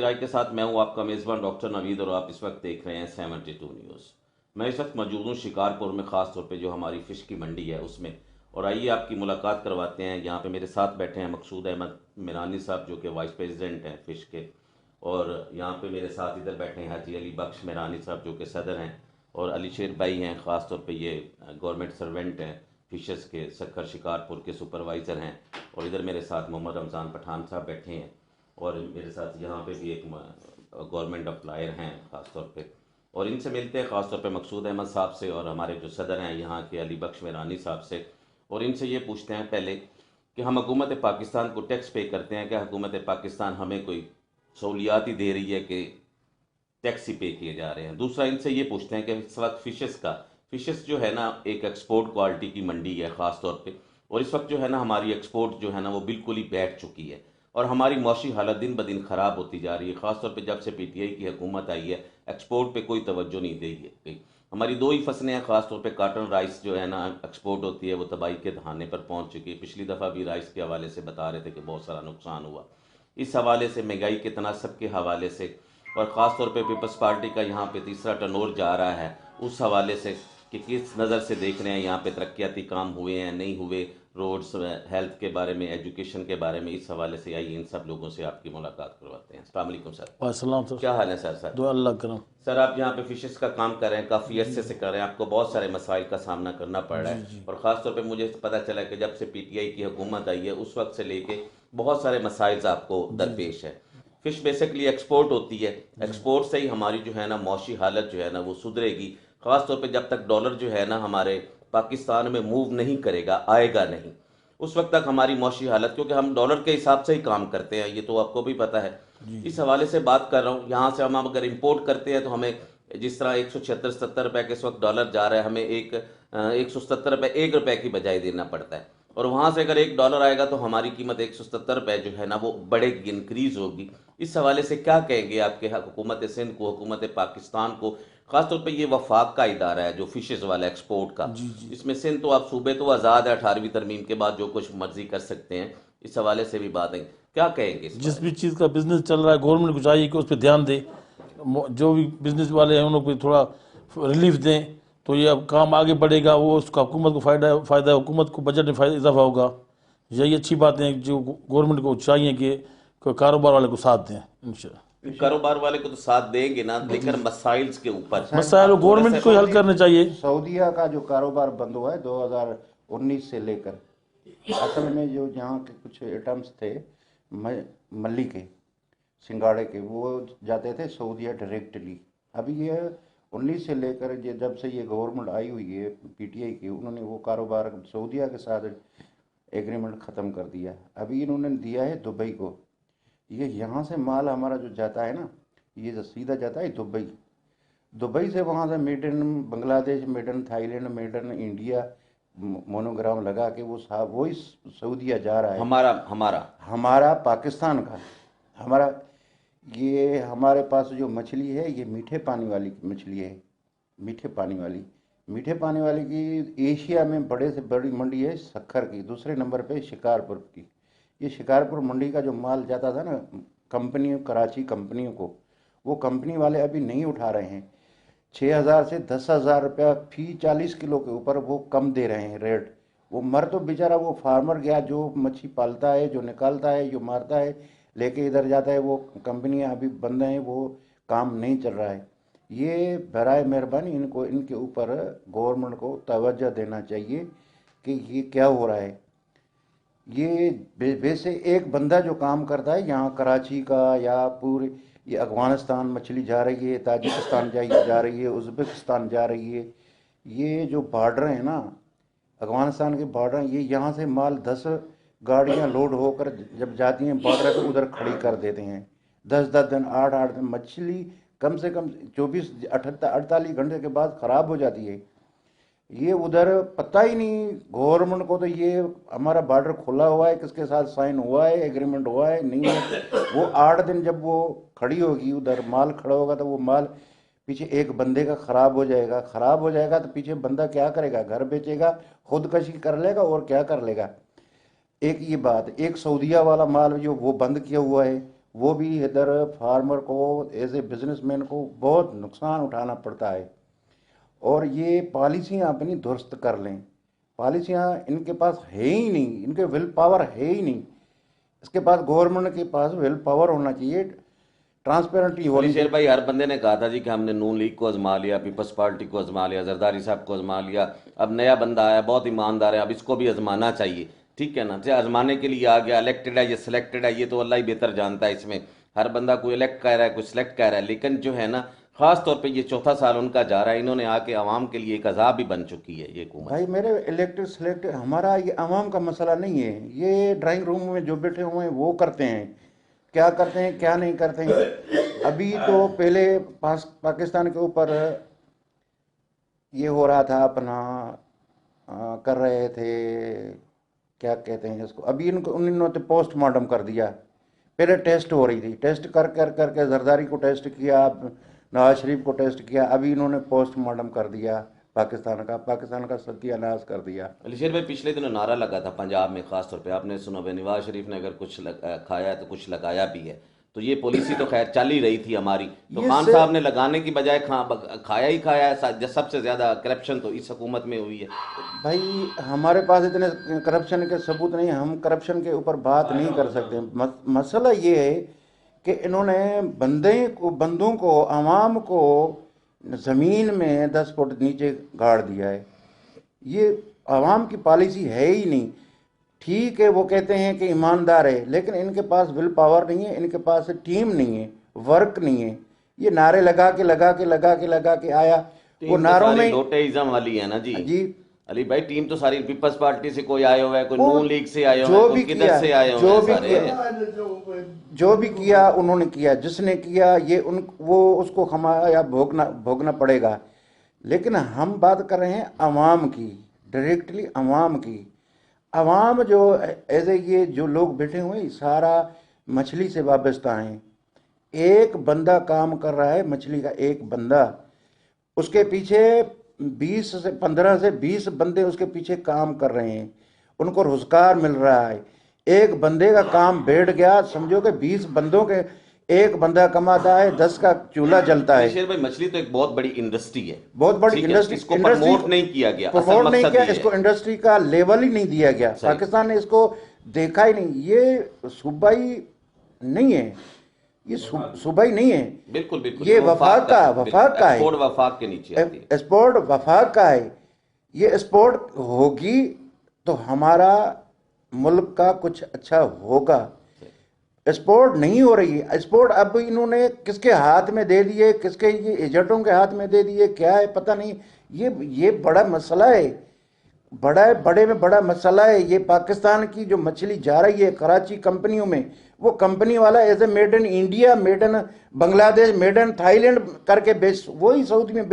रائے کے ساتھ میں ہوں آپ کا میزبان ڈاکٹر نوید، اور آپ اس وقت دیکھ رہے ہیں 72 نیوز۔ میں اس وقت موجود ہوں شکارپور میں، خاص طور پہ جو ہماری فش کی منڈی ہے اس میں، اور آئیے آپ کی ملاقات کرواتے ہیں۔ یہاں پہ میرے ساتھ بیٹھے ہیں مقصود احمد میرانی صاحب جو کہ وائس پریزیڈنٹ ہیں فش کے، اور یہاں پہ میرے ساتھ ادھر بیٹھے ہیں حاجی علی بخش میرانی صاحب جو کہ صدر ہیں، اور علی شیر بھائی ہیں، خاص طور پہ یہ گورنمنٹ سرونٹ ہیں فشز کے، سکھر شکارپور کے سپروائزر ہیں، اور ادھر میرے ساتھ محمد رمضان پٹھان صاحب بیٹھے ہیں، اور میرے ساتھ یہاں پہ بھی ایک گورنمنٹ امپلائر ہیں خاص طور پہ، اور ان سے ملتے ہیں خاص طور پہ مقصود احمد صاحب سے، اور ہمارے جو صدر ہیں یہاں کے علی بخش میرانی صاحب سے، اور ان سے یہ پوچھتے ہیں پہلے کہ ہم حکومت پاکستان کو ٹیکس پے کرتے ہیں، کہ حکومت پاکستان ہمیں کوئی سہولیات ہی دے رہی ہے کہ ٹیکس ہی پے کیے جا رہے ہیں۔ دوسرا ان سے یہ پوچھتے ہیں کہ اس وقت فشز جو ہے نا ایک ایکسپورٹ کوالٹی کی منڈی ہے خاص طور پہ، اور اس وقت جو ہے نا ہماری ایکسپورٹ جو ہے نا وہ بالکل ہی بیٹھ چکی ہے، اور ہماری معاشی حالت دن بدن خراب ہوتی جا رہی ہے، خاص طور پہ جب سے پی ٹی آئی کی حکومت آئی ہے ایکسپورٹ پہ کوئی توجہ نہیں دی گئی۔ ہماری دو ہی فصلیں ہیں، خاص طور پہ کاٹن رائس جو ہے نا ایکسپورٹ ہوتی ہے وہ تباہی کے دہانے پر پہنچ چکی ہے۔ پچھلی دفعہ بھی رائس کے حوالے سے بتا رہے تھے کہ بہت سارا نقصان ہوا، اس حوالے سے مہنگائی کے تناسب کے حوالے سے، اور خاص طور پہ پیپلز پارٹی کا یہاں پہ تیسرا ٹرنور جا رہا ہے اس حوالے سے کہ کس نظر سے دیکھ رہے ہیں یہاں پہ ترقیاتی کام ہوئے ہیں نہیں ہوئے، روڈز، ہیلتھ کے بارے میں، ایجوکیشن کے بارے میں، اس حوالے سے آئیے ان سب لوگوں سے آپ کی ملاقات کرواتے ہیں۔ السلام علیکم سر۔ السلام سر، کیا حال ہے سر؟ دعا اللہ کرم۔ سر آپ یہاں پہ فشز کا کام کر رہے ہیں، کافی عرصے سے کر رہے ہیں، آپ کو بہت سارے مسائل کا سامنا کرنا پڑ رہا ہے، اور خاص طور پہ مجھے پتہ چلا کہ جب سے پی ٹی آئی کی حکومت آئی ہے اس وقت سے لے کے بہت سارے مسائل آپ کو درپیش ہے۔ فش بیسکلی ایکسپورٹ ہوتی ہے، ایکسپورٹ سے ہی ہماری جو ہے نا معاشی حالت جو ہے نا وہ سدھرے گی، خاص طور پہ جب تک ڈالر جو ہے نا ہمارے پاکستان میں موو نہیں کرے گا، آئے گا نہیں، اس وقت تک ہماری معاشی حالت، کیونکہ ہم ڈالر کے حساب سے ہی کام کرتے ہیں، یہ تو آپ کو بھی پتہ ہے۔ اس حوالے سے بات کر رہا ہوں، یہاں سے ہم اگر امپورٹ کرتے ہیں تو ہمیں جس طرح 176-77 روپے کے اس وقت ڈالر جا رہا ہے، ہمیں 177 روپے 1 روپے کی بجائے دینا پڑتا ہے، اور وہاں سے اگر 1 ڈالر آئے گا تو ہماری قیمت 177 روپے جو ہے نا وہ بڑھے گی، انکریز ہوگی۔ اس حوالے سے کیا کہیں گے آپ کے حکومت سندھ کو، حکومت پاکستان کو، خاص طور پہ یہ وفاق کا ادارہ ہے جو فشز والا ایکسپورٹ کا، اس میں سندھ تو آپ صوبے تو آزاد ہے 18ویں ترمیم کے بعد جو کچھ مرضی کر سکتے ہیں، اس حوالے سے بھی بات ہے، کیا کہیں گے اس جس بھی چیز کا بزنس چل رہا ہے گورنمنٹ کو چاہیے کہ اس پہ دھیان دے، جو بھی بزنس والے ہیں ان کو تھوڑا ریلیف دیں تو یہ اب کام آگے بڑھے گا، وہ اس کا حکومت کو فائدہ ہے، حکومت کو بجٹ میں اضافہ ہوگا۔ یہی اچھی باتیں ہیں جو گورنمنٹ کو چاہیے کہ کاروبار والے کو ساتھ دیں انشاءاللہ۔ کاروبار والے کو تو ساتھ دیں گے نا، لیکن مسائل کے اوپر مسائل گورنمنٹ کو ہی حل کرنے چاہیے۔ سعودیہ کا جو کاروبار بند ہوا ہے 2019 سے لے کر، اصل میں جو جہاں کے کچھ ایٹمس تھے ملی کے، سنگاڑے کے، وہ جاتے تھے سعودیہ ڈائریکٹلی۔ ابھی یہ 19 سے لے کر جب سے یہ گورنمنٹ آئی ہوئی ہے پی ٹی آئی کی، انہوں نے وہ کاروبار سعودیہ کے ساتھ ایگریمنٹ ختم کر دیا۔ ابھی انہوں نے دیا ہے دبئی کو۔ یہ یہاں سے مال ہمارا جو جاتا ہے نا، یہ سیدھا جاتا ہے دبئی سے، وہاں سے made in Bangladesh, made in Thailand, made in India monogram لگا کے وہ صاحب وہی سعودیہ جا رہا ہے۔ ہمارا پاکستان کا، ہمارا یہ ہمارے پاس جو مچھلی ہے یہ میٹھے پانی والی مچھلی ہے، میٹھے پانی والی کی ایشیا میں بڑے سے بڑی منڈی ہے سکھر کی، دوسرے نمبر پہ شکارپور کی۔ یہ شکارپور منڈی کا جو مال جاتا تھا نا کمپنیوں، کراچی کمپنیوں کو، وہ کمپنی والے ابھی نہیں اٹھا رہے ہیں، 6,000 سے 10,000 روپیہ فی 40 کلو کے اوپر وہ کم دے رہے ہیں ریٹ۔ وہ مر تو بیچارہ وہ فارمر گیا جو مچھلی پالتا ہے، جو نکالتا ہے، جو مارتا ہے، لے کے ادھر جاتا ہے، وہ کمپنیاں ابھی بند ہیں، وہ کام نہیں چل رہا ہے۔ یہ برائے مہربانی ان کے اوپر گورنمنٹ کو توجہ دینا چاہیے کہ یہ کیا ہو رہا ہے۔ یہ ویسے ایک بندہ جو کام کرتا ہے یہاں کراچی کا یا پورے یہ افغانستان مچھلی جا رہی ہے، تاجکستان جا رہی ہے، ازبکستان جا رہی ہے، یہ جو بارڈر ہیں نا افغانستان کے بارڈر، یہ یہاں سے مال 10 گاڑیاں لوڈ ہو کر جب جاتی ہیں بارڈر پہ ادھر کھڑی کر دیتے ہیں، 10 دن 8 دن، مچھلی کم سے کم 48 گھنٹے کے بعد خراب ہو جاتی ہے۔ یہ ادھر پتہ ہی نہیں گورنمنٹ کو، تو یہ ہمارا بارڈر کھلا ہوا ہے، کس کے ساتھ سائن ہوا ہے، ایگریمنٹ ہوا ہے نہیں ہے، وہ 8 دن جب وہ کھڑی ہوگی ادھر مال کھڑا ہوگا تو وہ مال پیچھے ایک بندے کا خراب ہو جائے گا تو پیچھے بندہ کیا کرے گا؟ گھر بیچے گا، خودکشی کر لے گا اور کیا کر لے گا۔ ایک یہ بات، ایک سعودیہ والا مال جو وہ بند کیا ہوا ہے، वो भी इधर फार्मर को एज ए बिजनेसमैन को बहुत नुकसान उठाना पड़ता है। और ये पॉलिसियाँ अपनी दुरुस्त कर लें, पॉलिसियाँ इनके पास है ही नहीं, इनके विल पावर है ही नहीं। इसके पास गवर्नमेंट के पास विल पावर होना चाहिए, ट्रांसपेरेंटली होनी शेर भाई, हर बंदे ने कहा था जी कि हमने नून लीग को आजमा लिया, पीपल्स पार्टी को आजमा लिया, जरदारी साहब को आजमा लिया, अब नया बंदा आया बहुत ईमानदार है, अब इसको भी आजमाना चाहिए, ठीक है ना। चाहे आजमाने के लिए आ गया, इलेक्टेड है या सिलेक्टेड है, ये तो अल्लाह ही बेहतर जानता है। इसमें हर बंदा कोई इलेक्ट कह रहा है, कोई सिलेक्ट कह रहा है, लेकिन जो है ना, खास तौर पे ये चौथा साल उनका जा रहा है, इन्होंने आके आवाम के लिए एक अजाब भी बन चुकी है ये हुकूमत। भाई मेरे इलेक्टेड सिलेक्टेड, हमारा ये आवाम का मसला नहीं है। ये ड्राइंग रूम में जो बैठे हुए हैं वो करते हैं, क्या करते हैं क्या नहीं करते हैं। अभी तो पहले पाकिस्तान के ऊपर ये हो रहा था, अपना कर रहे थे, क्या कहते हैं इसको, अभी इनको उन्होंने पोस्टमार्टम कर दिया। पहले टेस्ट हो रही थी, टेस्ट कर कर करके जरदारी को टेस्ट किया, नवाज शरीफ को टेस्ट किया, अभी इन्होंने पोस्टमार्टम कर दिया पाकिस्तान का सत्यानाश कर दिया। अलीशेर भाई, पिछले दिनों नारा लगा था पंजाब में, खास तौर पे आपने सुना भाई, नवाज शरीफ ने अगर कुछ खाया है तो कुछ लगाया भी है। तो ये पॉलिसी तो खैर चल ही रही थी हमारी, तो खान साहब ने लगाने की बजाय खाया ही खाया है। सबसे ज्यादा करप्शन तो इस हुकूमत में हुई है। भाई हमारे पास इतने करप्शन के सबूत नहीं, हम करप्शन के ऊपर बात नहीं कर सकते। मसला ये है कि इन्होंने बंदों को आवाम को ज़मीन में 10 फुट नीचे गाड़ दिया है। ये आवाम की पॉलिसी है ही नहीं। ठीक है, वो कहते हैं कि ईमानदार है, लेकिन इनके पास विल पावर नहीं है, इनके पास टीम नहीं है, वर्क नहीं है। ये नारे लगा के आया, वो नारों में लोटेइज्म वाली है ना जी। जी अली भाई, टीम तो सारी पीपल्स पार्टी से कोई आए हुआ है, कोई नून लीग से आए हुए जो हैं, भी कोई किधर से आए हुए हैं, जो भी किया उन्होंने किया, जिसने किया ये वो उसको हमारा भोगना पड़ेगा। लेकिन हम बात कर रहे हैं अवाम की, डायरेक्टली अवाम की। अवाम जो एज ये जो लोग बैठे हुए हैं, सारा मछली से वाबस्ता हैं। एक बंदा काम कर रहा है, मछली का एक बंदा, उसके पीछे 15 से 20 बंदे उसके पीछे काम कर रहे हैं, उनको रोजगार मिल रहा है। एक बंदे का काम बैठ गया, समझो कि 20 बंदों के एक बंदा कमाता है, 10 का चूल्हा जलता है। शेर भाई, मछली तो एक बहुत बड़ी इंडस्ट्री है, बहुत बड़ी इंडस्ट्री। इसको प्रमोट नहीं किया गया, प्रमोट नहीं किया, इसको इंडस्ट्री का लेवल ही नहीं दिया गया। पाकिस्तान ने इसको देखा ही नहीं। ये सूबाई नहीं है, ये सूबाई नहीं है, बिल्कुल बिल्कुल। ये वफाक का है, एक्सपोर्ट वफाक के नीचे आती है, एक्सपोर्ट वफाक का है। ये एक्सपोर्ट होगी तो हमारा मुल्क का कुछ अच्छा होगा। एक्सपोर्ट नहीं हो रही है। एक्सपोर्ट अब इन्होंने किसके हाथ में दे दिए, किसके ये एजेंटों के हाथ में दे दिए, क्या है पता नहीं। ये बड़ा मसला है, बड़े में बड़ा मसला है। ये पाकिस्तान की जो मछली जा रही है कराची कंपनियों में, वो कंपनी वाला as a made in India, made in Bangladesh, made in Thailand करके वही सऊदी में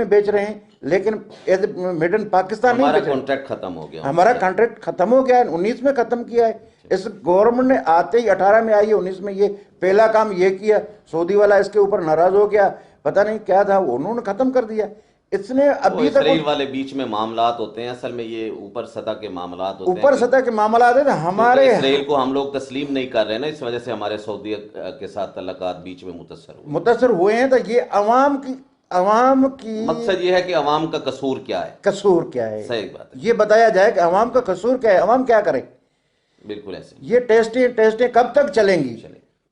बेच रहे हैं, लेकिन as a made in Pakistan नहीं बेच रहे। हमारा कॉन्ट्रैक्ट खत्म हो गया, हमारा कॉन्ट्रैक्ट खत्म हो गया है, 19 में खत्म किया है। इस गवर्नमेंट ने आते ही 18 में आई है, 19 में ये पहला काम ये किया। सऊदी वाला इसके ऊपर नाराज हो गया, पता नहीं क्या था, उन्होंने खत्म कर दिया। इसने अभी तक इसराइल वाले बीच में मामलात होते हैं, असल में ये ऊपर सतह के मामलात होते हैं, ऊपर सतह के मामलात है। हमारे इसराइल को हम लोग तस्लीम नहीं कर रहे हैं ना, इस वजह से हमारे सऊदी के साथ तल्लुकात बीच में मुतअस्सर हुए हैं। तो ये अवाम की मकसद ये है कि अवाम का कसूर क्या है, सही बात है। ये बताया जाए कि अवाम का कसूर क्या है, अवाम क्या करे। बिल्कुल ऐसे। ये टेस्टें कब तक चलेंगी।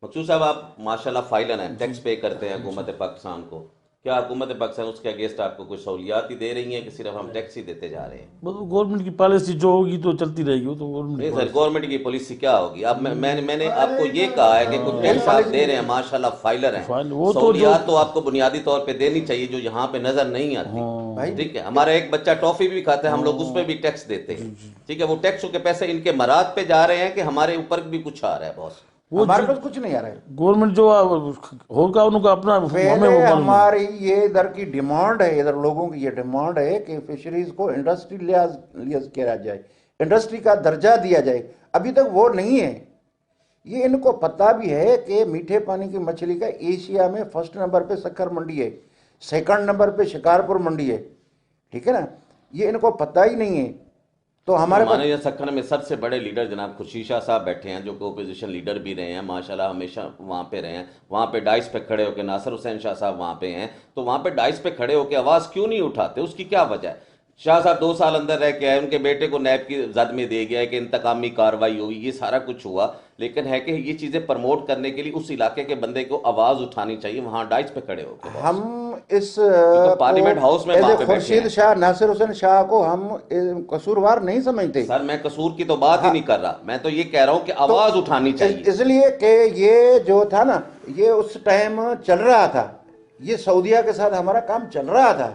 मकसूद साहब, आप माशाल्लाह फाइलन हैं, टैक्स पे करते हैं हुकूमत पाकिस्तान को। क्या हुकूमत पाकिस्तान उसके अगेंस्ट आपको कुछ सहूलियात ही दे रही है कि सिर्फ हम टैक्स ही देते जा रहे हैं? गवर्नमेंट की पॉलिसी जो होगी तो चलती रहेगी, वो तो नहीं सर, गवर्नमेंट की पॉलिसी क्या होगी? अब मैंने आपको ये कहा है कि कुछ टैक्स आप दे रहे हैं, माशाल्लाह फाइलर हैं, सहूलियात तो आपको बुनियादी तौर पे देनी चाहिए जो यहाँ पे नजर नहीं आती। ठीक है, हमारा एक बच्चा टॉफी भी खाता है, हम लोग उस पर भी टैक्स देते हैं। ठीक है, वो टैक्स के पैसे इनके मराद पे जा रहे हैं कि हमारे ऊपर भी कुछ आ रहा है बॉस? हमारे पास कुछ नहीं आ रहा है। गवर्नमेंट जो होगा उनका अपना, हमारी ये इधर की डिमांड है, इधर लोगों की ये डिमांड है कि फिशरीज को इंडस्ट्री लिहाज किया जाए, इंडस्ट्री का दर्जा दिया जाए। अभी तक वो नहीं है। ये इनको पता भी है कि मीठे पानी की मछली का एशिया में फर्स्ट नंबर पे सक्कर मंडी है, सेकंड नंबर पे शिकारपुर मंडी है। ठीक है ना, ये इनको पता ही नहीं है। तो हमारे पास हमारे यहाँ सखन में सबसे बड़े लीडर जनाब खुर्शीद शाह साहब बैठे हैं, जो कि ओपोजिशन लीडर भी रहे हैं माशाल्लाह, हमेशा वहाँ पे रहे हैं। वहाँ पे डाइस पे खड़े होकर नासिर हुसैन शाह साहब वहाँ पे हैं, तो वहाँ पे डाइस पे खड़े होकर आवाज़ क्यों नहीं उठाते, उसकी क्या वजह है? शाह साहब 2 साल अंदर रह के आए, उनके बेटे को नैब की जद में दे गया है कि इंतकामी कार्रवाई हुई, ये सारा कुछ हुआ, लेकिन है कि ये चीज़ें प्रमोट करने के लिए उस इलाके के बंदे को आवाज़ उठानी चाहिए वहाँ डाइस पे खड़े होकर। हम इस तो पार्लियामेंट हाउस में वहाँ पे बैठे खुर्शीद हैं। शाह, नासिर हुसैन शाह को हम कसूरवार नहीं समझते। सर मैं कसूर की तो बात ही नहीं कर रहा, मैं तो ये कह रहा हूँ कि आवाज़ उठानी चाहिए। इसलिए कि ये जो था ना, ये उस टाइम चल रहा था, ये सऊदीया के साथ हमारा काम चल रहा था,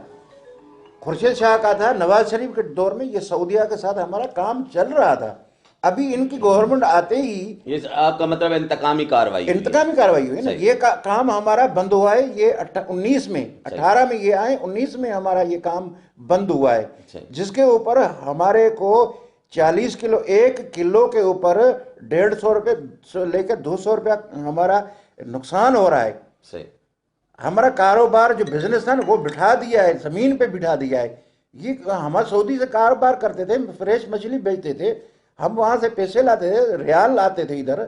खुर्शीद शाह का था, नवाज शरीफ के दौर में ये सऊदीया के साथ हमारा काम चल रहा था। अभी इनकी गवर्नमेंट आते ही ये आपका मतलब इंतकामी कार्रवाई हुई है। इंतकामी कार्रवाई हुई ना, सही। ये काम हमारा बंद हुआ है। ये 19 में, 18 में ये आए, 19 में हमारा ये काम बंद हुआ है, सही। जिसके ऊपर हमारे को 40 किलो, 1 किलो के ऊपर 150 रुपये से लेकर 200 रुपया हमारा नुकसान हो रहा है। सही। हमारा कारोबार जो बिजनेस था ना, वो बिठा दिया है, जमीन पे बिठा दिया है। ये हम सऊदी से कारोबार करते थे, फ्रेश मछली बेचते थे, हम वहां से पैसे लाते थे, रियाल लाते थे इधर,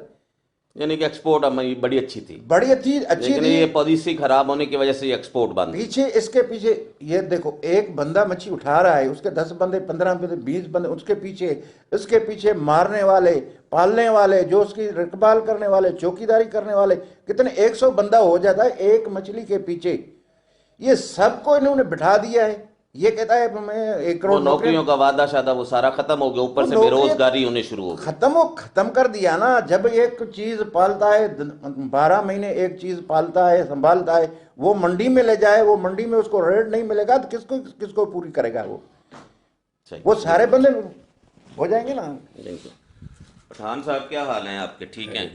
यानी कि एक्सपोर्ट हमारी बड़ी अच्छी थी, बड़ी अच्छी लेकिन थी। ये पॉलिसी खराब होने की वजह से ये एक्सपोर्ट बंद। पीछे इसके पीछे ये देखो, एक बंदा मच्छी उठा रहा है, उसके 10 बंदे, 15 बंदे, 20 बंदे उसके पीछे, इसके पीछे मारने वाले, पालने वाले, जो उसकी रखभाल करने वाले, चौकीदारी करने वाले, कितने 100 बंदा हो जाता है एक मछली के पीछे। ये सबको इन्होंने बिठा दिया है। ये कहता है मैं 1 वो करोड़ नौकरियों का वादा शादा वो सारा खत्म हो गया, ऊपर से नौकरियां बेरोजगारी होने शुरू हो गई। खत्म कर दिया ना। जब एक चीज पालता है, 12 महीने एक चीज पालता है, संभालता है, वो मंडी में ले जाए, वो मंडी में उसको रेट नहीं मिलेगा तो किसको किसको पूरी करेगा सही। वो सारे बंदे हो जाएंगे ना। पठान साहब क्या हाल है आपके? ठीक हैं।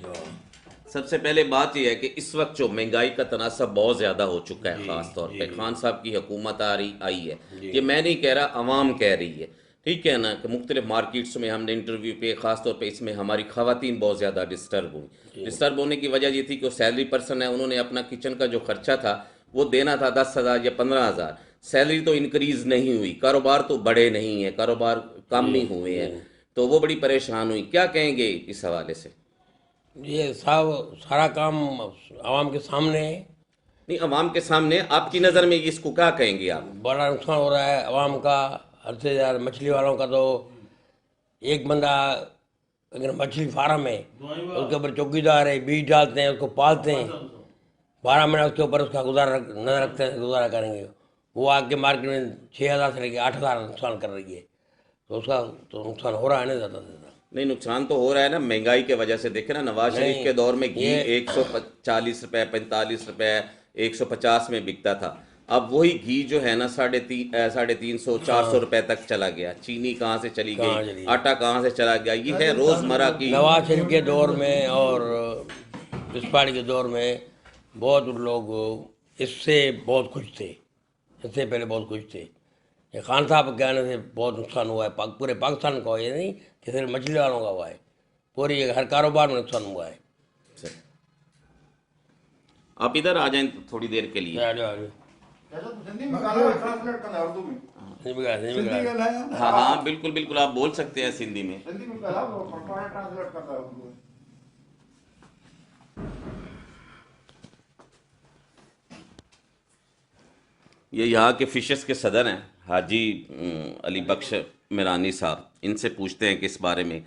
सबसे पहले बात यह है कि इस वक्त जो महंगाई का तनासब बहुत ज़्यादा हो चुका है, ख़ास तौर पे खान साहब की हुकूमत आई है, ये मैं नहीं कह रहा, अवाम कह रही है, ठीक है ना, कि मुख्तलिफ मार्केट्स में हमने इंटरव्यू पे, ख़ास तौर पे इसमें हमारी ख़वातीन बहुत ज़्यादा डिस्टर्ब हुई। डिस्टर्ब होने की वजह ये थी कि वो सैलरी पर्सन है, उन्होंने अपना किचन का जो खर्चा था वो देना था 10,000 या 15,000, सैलरी तो इंक्रीज़ नहीं हुई, कारोबार तो बढ़े नहीं है, कारोबार कम ही हुए हैं, तो वो बड़ी परेशान हुई। क्या कहेंगे इस हवाले से? ये सारा काम आवाम के सामने है। नहीं, अवाम के सामने आपकी नज़र में इसको क्या कहेंगे आप? बड़ा नुकसान हो रहा है आवाम का, हद से ज़्यादा मछली वालों का। तो एक बंदा अगर मछली फार्म है, उसके ऊपर चौकीदार है, बीज डालते हैं, उसको पालते हैं, 12 महीना उसके ऊपर उसका नजर रखते हैं, गुजारा करेंगे। वो आके मार्केट में 6,000 से लेकर 8,000 नुकसान कर रही है, तो उसका तो नुकसान हो रहा है ना ज़्यादा से ज़्यादा। नहीं, नुकसान तो हो रहा है ना, महंगाई के वजह से। देखे ना, नवाज शरीफ के दौर में घी 140 रुपए, 45 रुपए, 150 में बिकता था, अब वही घी जो है ना 350, 400 रुपए तक चला गया। चीनी कहाँ से चली गई, आटा कहाँ से चला गया, ये है रोज़मर्रा की। नवाज शरीफ के दौर में और इस पार्टी के दौर में बहुत लोग इससे बहुत खुश थे, इससे पहले बहुत खुश थे। ये खान साहब के आने से बहुत नुकसान हुआ है, पूरे पाकिस्तान का, ये नहीं कि सिर्फ मछली वालों का हुआ है, पूरी हर कारोबार में नुकसान हुआ है। आप इधर आ जाएं थोड़ी देर के लिए। हाँ हाँ, बिल्कुल बिल्कुल, आप बोल सकते हैं सिंधी में। ये यहाँ के फिशर्स के सदर हैं हाजी अली बख्श मिरानी साहब, इनसे पूछते हैं कि इस बारे में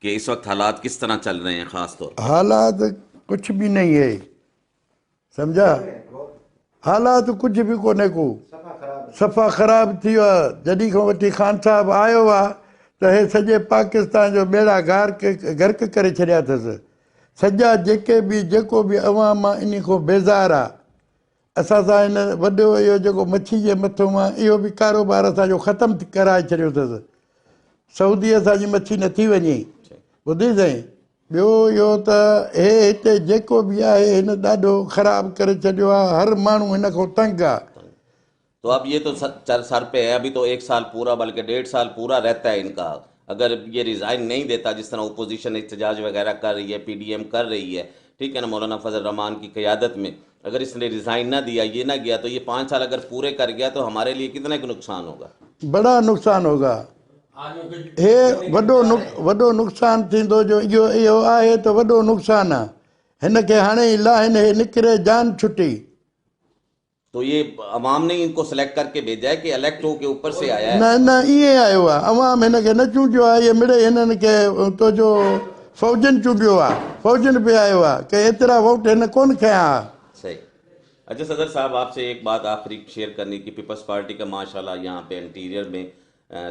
कि इस वक्त हालात किस तरह चल रहे हैं। ख़ास तौर पर हालात कुछ भी नहीं है, समझा, हालात कुछ भी कोने को, सफ़ा ख़राब थी वियो आहे। जॾहिं खां वठी खान साहब आयो आहे त हे सॼे पाकिस्तान जो बेड़ा गर्क करे छॾिया अथसि। सॼा जेको बि अवाम आहे इन खां बेज़ार आहे। असां सां हिन वॾो इहो जेको मच्छी जे मथां आहे, इहो बि कारोबार असांजो ख़तमु कराए छॾियो अथसि। सऊदी असांजी मच्छी नथी वञे, ॿुधी साईं। ॿियो इहो त हे हिते जेको बि आहे हिन ॾाढो ख़राबु करे छॾियो आहे, हर माण्हू हिन खां तंग आहे। तो अब ये तो सर पे है, अभी तो 1 साल पूरा बल्कि 1.5 साल पूरा रहता है इनका। अगर ये रिज़ाइन नहीं देता, जिस तरह अपोजिशन एहतजाज वगैरह कर रही है, PDM कर रही है, ठीक है ना, मौलाना फजल रहमान की क़यादत में, अगर इसने रिज़ाइन ना दिया, ये ना गया, तो ये 5 साल अगर पूरे कर गया तो हमारे लिए कितना नुकसान होगा? बड़ा नुकसान होगा। हे वॾो नुक़सानु थींदो जो इहो आहे त वॾो नुक़सानु आहे हिन खे हाणे ई लाहिनि हे निकिरे जान छुटी तो ये अवाम ने इनको सिलेक्ट करके भेजा है कि इलेक्ट हो के ऊपर से आया है? न न ईअं आयो आहे अवाम हिन खे न चूंडियो आहे इहे मिड़े हिननि खे तुंहिंजो फ़ौजनि चूंडियो आहे फ़ौजनि बि आयो आहे की एतिरा वोट हिन कोन खया हा सही। अच्छा सदर साहब, आपसे एक बात आखिरी शेयर करनी की पीपल्स पार्टी का माशाल्लाह यहाँ पे इंटीरियर में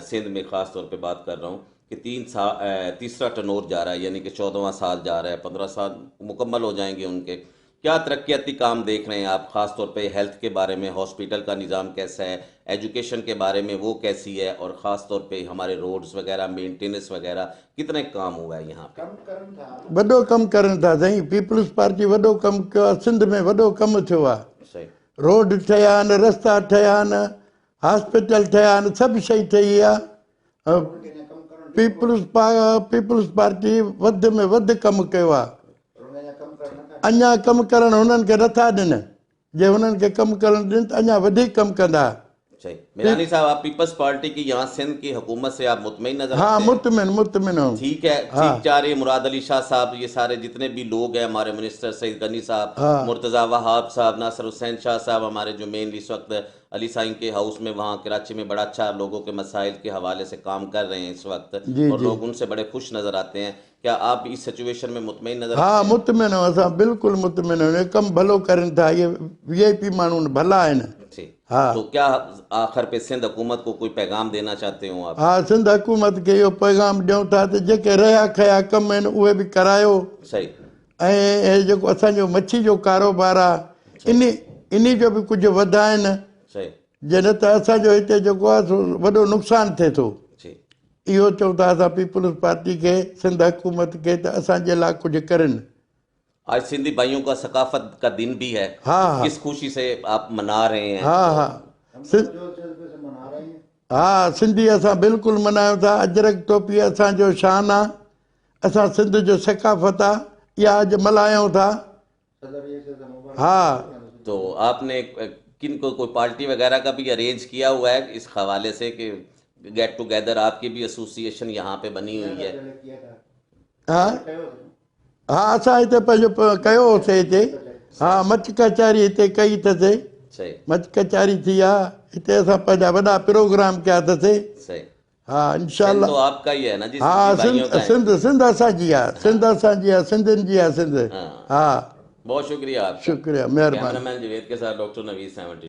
सिंध में ख़ास तौर पे बात कर रहा हूँ कि तीसरा टर्नओवर जा रहा है, यानी कि 14वां साल जा रहा है, 15 साल मुकम्मल हो जाएंगे उनके। क्या तरक्याती काम देख रहे हैं आप, ख़ास तौर पे हेल्थ के बारे में, हॉस्पिटल का निज़ाम कैसा है, एजुकेशन के बारे में वो कैसी है, और ख़ास तौर पे हमारे रोड्स वगैरह, मेंटेनेंस वगैरह कितने काम हुआ है यहाँ पे? वॾो कमु करनि था साईं, पीपल्स पार्टी वॾो कमु कयो आहे, सिंध में वॾो कमु थियो आहे, सही। रोड ठहिया आहिनि, रस्ता ठहिया आहिनि, हॉस्पिटल ठहिया आहिनि, सभु शइ ठही आहे। पीपल्स पार्टी वधि में वधि कमु कयो आहे, अञा कमु करणु हुननि खे नथा ॾियनि, जे हुननि खे कमु करणु ॾियनि त अञा वधीक कमु कंदा। सही। मिलानी साहब, आप पीपल्स पार्टी की यहाँ सिंध की हुकूमत से आप मुतमईन नजर हाँ, आते हैं? मुतमिन हूँ। ठीक है, ठीक जा रहे, मुराद अली शाह साहब, ये सारे जितने भी लोग हैं, हमारे मिनिस्टर सईद गनी साहब, मुर्तज़ा वहाब साहब, नासिर हुसैन शाह साहब, हमारे जो मेन इस वक्त अली साईं के हाउस में वहाँ कराची में बड़ा अच्छा लोगों के मसाइल के हवाले से काम कर रहे हैं इस वक्त, और लोग उनसे बड़े खुश नजर आते हैं। क्या आप इस सिचुएशन में मुतमईन नजर? हाँ, मुतमिन हूँ, असां बिल्कुलु मुतमिन हूँ, कमु भलो करनि था, ये VIP माण्हू भला आहिनि। हाँ। तो क्या आखिर पे सिंध हुकूमत को कोई पैगाम देना चाहते हो आप? हाँ, सिंध हुकूमत खे इहो पैगाम ॾियूं था त जेके रहिया खया कम आहिनि उहे बि करायो। सही। ऐं जेको असांजो मच्छी जो कारोबार आहे इन जो बि कुझु वधाइनि। सही। जे न त असांजो हिते जेको आहे वॾो नुक़सानु थिए थो। इहो चऊं था असां पीपल्स पार्टी खे, सिंध हुकूमत खे त असांजे लाइ कुझु करनि। आज सिंधी भाइयों का सकाफत का दिन भी है। हाँ, किस खुशी से आप मना रहे हैं? हाँ, सिंधी असां बिल्कुलु मनायूं था, अजरक टोपी असांजो शान आहे, असां सिंध जो सकाफ़त आहे, इहा अॼु मल्हायूं था। हाँ। तो आपने किनको कोई पार्टी वगैरह का भी अरेंज किया हुआ है इस हवाले से कि गेट टुगेदर, आपकी भी एसोसिएशन यहाँ पे बनी हुई है? हाँ हाँ, असां हिते पंहिंजो कयो होसीं हिते। हाँ, मच कचहरी हिते कई अथसि, मच कचहरी थी आहे हिते, असां पंहिंजा वॾा प्रोग्राम कया अथसि। हाँ, इंशाअल्लाह। तो आपका ही है ना जी? हाँ, सिंध असांजी आहे, सिंध असांजी आहे, सिंधियुनि जी आहे सिंध। हाँ, बहुत शुक्रिया आपका। शुक्रिया, महिरबानी। कैमरामैन जवेद के साथ डॉक्टर नवीद 70।